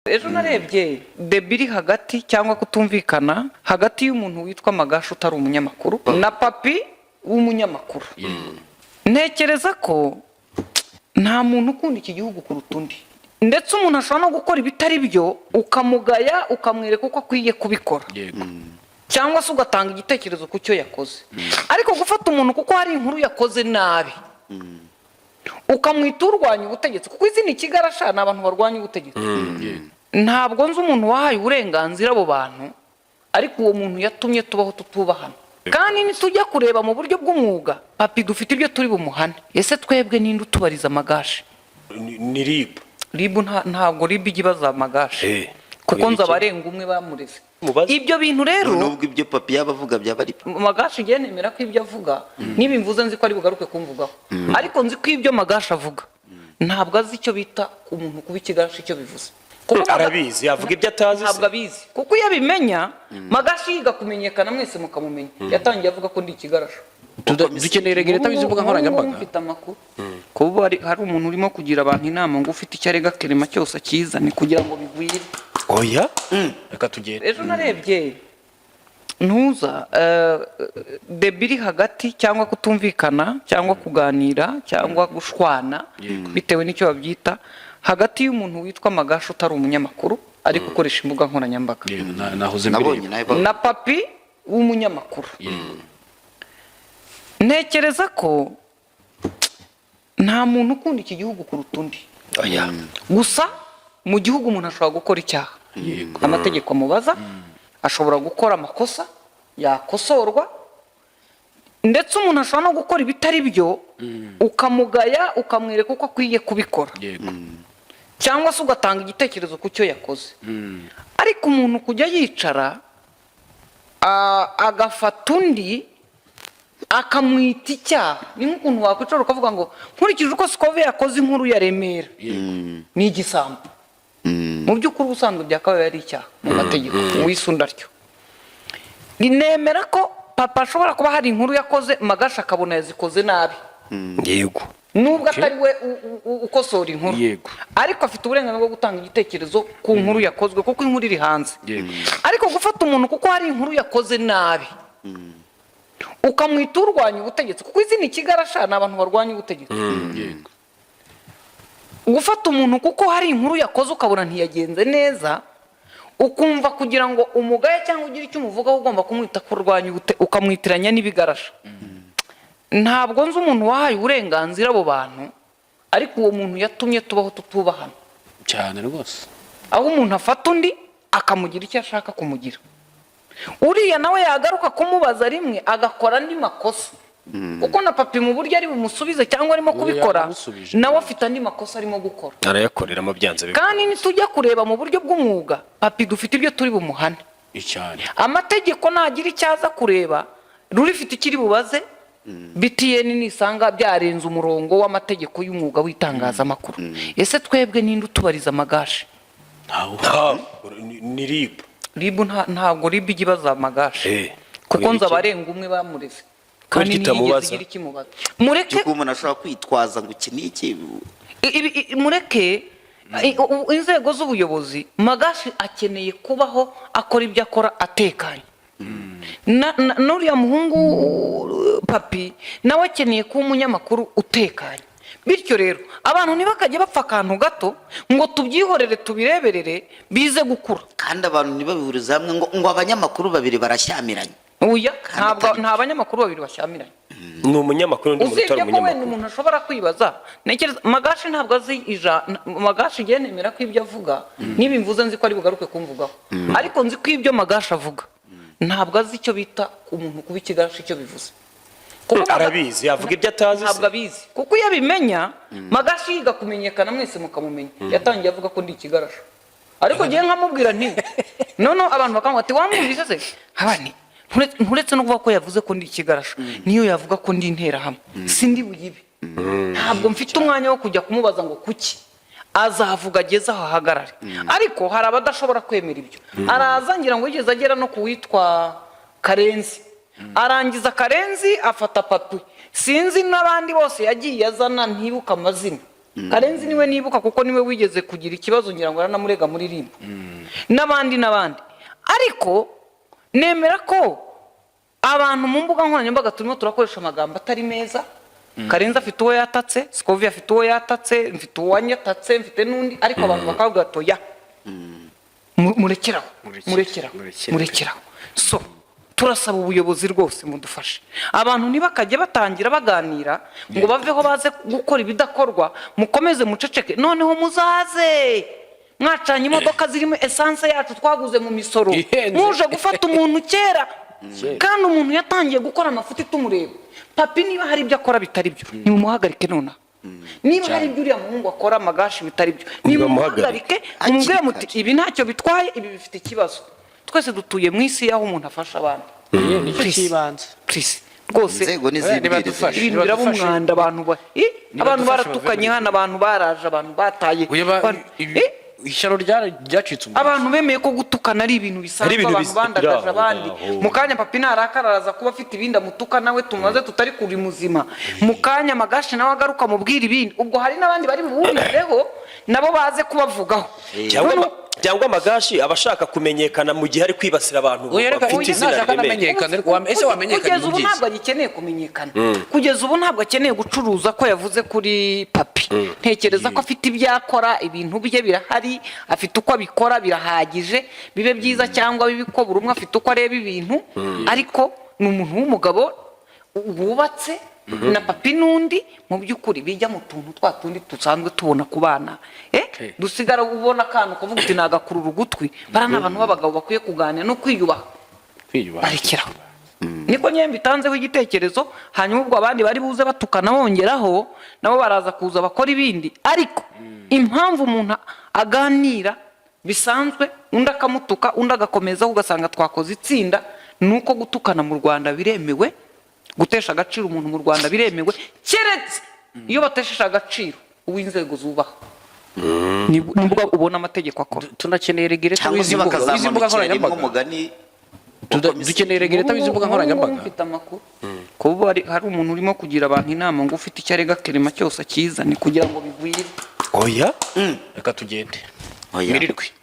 Ejo narebye debiri hagati cyangwa kutumvikana hagati y'umuntu witwa Magashi utari umunyamakuru na papi w'umunyamakuru. Ntekereza ko nta muntu ukunda iki gihugu kuruta undi, ndetse umuntu ashobora no gukora ibitari byo ukamugaya ukamwereka uko akwiye kubikora, cyangwa se ugatanga igitekerezo ku cyo yakoze. Ariko gufata umuntu kuko hari inkuru yakoze nabi ukamwita urwanya ubutegetsi, kuko izi ni ikigarasha n'abantu barwanya ubutegetsi. Ntabwo nzi umuntu wahaye uburenganzira abo bantu, ariko uwo muntu yatumye tubaho tutubahana. Kandi nitujya kureba mu buryo bw'umwuga, papi dufite ibyo turi bumuhane. Ese twebwe ninde utubariza Magashi? Ni Ribu ntabwo Ribu igibaza Magashi, kuko nza barenga umwe bamureze. Ibyo bintu rero nubwo ibyo papi yabavuga byabari Magashi yenemera ko ibyo avuga nibimvuze nzi ko ari bugaruke kumvugaho, ariko nzi ko ibyo Magashi avuga ntabwo azi icyo bita umuntu kuba ikigarasha icyo bivuze. Arabizi yavuga ibyo atazi, ntabwo abizi, kuko iyo abimenya Magashi yiga kumenyekana mwese mukamumenya. Yatangiye avuga ko ndi ikigarasha. Dukeneye leta bizivuga nkoranyambaga. Mfite amakuru kuba hari umuntu urimo kugira abantu inama ngo ufite icyo arega kerema cyose akizane kugira ngo bigwire. Oya reka tugende. Ejo narebye ntuza debiri hagati cyangwa kutumvikana cyangwa kuganira cyangwa gushwana bitewe n'icyo babyita hagati y'umuntu witwa Magashi utari umunyamakuru ari gukoresha imbuga nkoranyambaga na papi w'umunyamakuru. Ntekereza ko nta muntu ukunda iki gihugu kuruta undi. Gusa mu gihugu umuntu ashobora gukora icyaha, amategeko amubaza, ashobora gukora amakosa yakosorwa, ndetse umuntu ashobora no gukora ibitari byo ukamugaya ukamwereka uko akwiye kubikora, cyangwa se ugatanga igitekerezo ku cyo yakoze. Ariko umuntu kujya yicara agafata undi akamwita icyaha, ni nk'ukuntu wakwicara ukavuga ngo nkurikije uko Sikove yakoze inkuru ya Remera ni igisambo. Mu by'ukuri ubusanzwe byakabaye ari icyaha mu mategeko wisunda ryo. Nemera ko papa ashobora kuba hari inkuru yakoze Magashi akabona yazikoze nabi, yego, nubwo atari we ukosora inkuru, ariko afite uburenganzira bwo gutanga igitekerezo ku nkuru yakozwe kuko inkuru iri hanze. Ariko gufata umuntu kuko hari inkuru yakoze nabi ukamwita urwanya ubutegetsi, kuko izi ni ikigarasha n'abantu barwanya ubutegetsi. Gufata umuntu kuko hari inkuru yakoze ukabona ntiyagenze neza ukumva kugira ngo umugaye cyangwa ugire icyo umuvugaho ugomba kumwita kurwanya ukamwitiranya n'ibigarasha. Ntabwo nzi umuntu wahaye uburenganzira abo bantu, ariko uwo muntu yatumye tubaho tutubahana cyane rwose. Aho umuntu afata undi akamugira icyo ashaka kumugira, uriya nawe yagaruka kumubaza rimwe agakora andi makosa, kuko na papi mu buryo ari bumusubize cyangwa arimo kubikora nawe afite andi makosa arimo gukora, arayakorera mu byanze bikora. Kandi nitujya kureba mu buryo bw'umwuga, papi dufite ibyo turi bumuhane. Amategeko nagira icyaza kureba rurifite ikiri bubaze, BTN nisanga byarenze umurongo w'amategeko y'umwuga w'itangazamakuru. Ese twebwe ninde utubariza Magashi? Ni Ribu ntabwo Ribu igibaza Magashi, kuko nza barenga umwe bamureze. Kandi niyigeze igira ikimubaza. Mureke umuntu ashobora kwitwaza ngo iki niki, mureke inzego z'ubuyobozi. Magashi akeneye kubaho akora ibyo akora atekanye. Nuriya muhungu papi nawe akeneye kuba umunyamakuru utekanye. Bityo rero abantu ntibakajye bapfa akantu gato ngo tubyihorere tubireberere bize gukura, kandi abantu ntibabihuriza hamwe ngo abanyamakuru babiri barashyamiranye. Oya, nta banyamakuru babiri bashyamiranye. Ni umunyamakuru undi muntu utari umunyamakuru. Umuntu ashobora kwibaza, nekereza Magashi ntabwo azi Magashi yenemera ko ibyo avuga nibimvuze nzi ko ari bugaruke kumvugaho, ariko nzi ko ibyo Magashi avuga ntabwo azi icyo bita umuntu kuba ikigarasha icyo bivuze. Arabizi yavuga ibyo atazi, ntabwo abizi, kuko iyo abimenya Magashi yiga kumenyekana mwese mukamumenya. Yatangiye avuga ko ndi ikigarasha, ariko ngiye nkamubwira nti none abantu bakamubwira ati wamwumvise se abani nturetse no kuvuga ko yavuze ko ndi ikigarasha, niyo yavuga ko ndi interahamwe sindi buyibe. Ntabwo mfite umwanya wo kujya kumubaza ngo kuki, azavuga ageze aho ahagarare. Ariko hari abadashobora kwemera ibyo. Araza ngira ngo yigeze agera no kuwitwa Karenzi, arangiza Karenzi afata papi, sinzi n'abandi bose yagiye azana ntibuka amazina. Karenzi niwe nibuka kuko niwe wigeze kugira ikibazo ngira ngo aranamurega muri rimwe n'abandi ariko nemera ko abantu mu mbuga nkoranyambaga turimo turakoresha amagambo atari meza. Karenzi afite uwo yatatse, Scovia afite uwo yatatse, mfite uwo wanyatatse, mfite n'undi, ariko abantu bakavuga atoya murekeraho. So turasaba ubuyobozi rwose mudufashe, abantu ntibakajye batangira baganira ngo baveho baze gukora ibidakorwa, mukomeze muceceke. Noneho muzaze mwacanye imodoka zirimo essence yacu twaguze mu misoro, muje gufata umuntu kera kandi umuntu yatangiye gukora amafuti tumureba. Papi niba hari ibyo akora bitari byo nimumuhagarike nonaha, niba hari ibyo uriya muhungu akora Magashi bitari byo nimumuhagarike, mumubwire muti ibi ntacyo bitwaye, ibi bifite ikibazo. Twese dutuye mu isi yaho umuntu afasha abantu, nicyo kibanza rwose. Inzego n'izibwiriza ibintu biraba umwanda, abantu baratukanye hano, abantu baraje, abantu bataye ishyano ryacitse umuntu. Abantu bemeye ko gutukana ari ibintu bisanzwe, abantu bandagaje abandi. Mukanya Papi narakaraza kuba afite ibindi amutuka nawe tumaze tutari kuri muzima. Mukanya Magashi nawe agaruka mubwira ibindi, ubwo hari n'abandi bari buhurireho nabo baze kubavugaho. Cyangwa Magashi abashaka kumenyekana mu gihe ari kwibasira abantu bafite izina amenyekana. Ese wamenyekana kugeza ubu ntabwo agikeneye kumenyekana, kugeza ubu ntabwo akeneye gucuruza ko yavuze kuri Papi. Ntekereza ko afite ibyakora, ibintu bye birahari, afite uko abikora birahagije, bibe byiza cyangwa bibi ko buri umwe afite uko areba ibintu. Ariko ni umuntu w'umugabo wubatse na Papi n'undi, mu by'ukuri bijya mu tuntu twatundi dusanzwe tubona ku bana. Dusigara ubona akantu kuvuga uti nagakurura ugutwi. Barana abantu b'abagabo bakwiye kuganira no kwiyubaha. Barekeraho. Niko nyembe bitanzeho igitekerezo, hanyuma ubwo abandi bari buze batukana bongeraho nabo baraza kuza bakora ibindi. Ariko impamvu umuntu aganira bisanzwe undi akamutuka undi agakomeza ugasanga twakoze itsinda, nuko gutukana mu Rwanda biremewe, gutesha agaciro umuntu mu Rwanda biremewe, keretse iyo batesheje agaciro uw'inzego zubaha. Nibwo ubona amategeko akora. Tunakeneye regireta w'izimbuga nkoranyambaga. Dukeneye regireta w'izimbuga nkoranyambaga. Mfite amakuru kuba hari umuntu urimo kugira abantu inama ngo ufite icyo arega Kerema cyose akizane kugira ngo bigwire. Oya reka tugende Oya. mirirwe.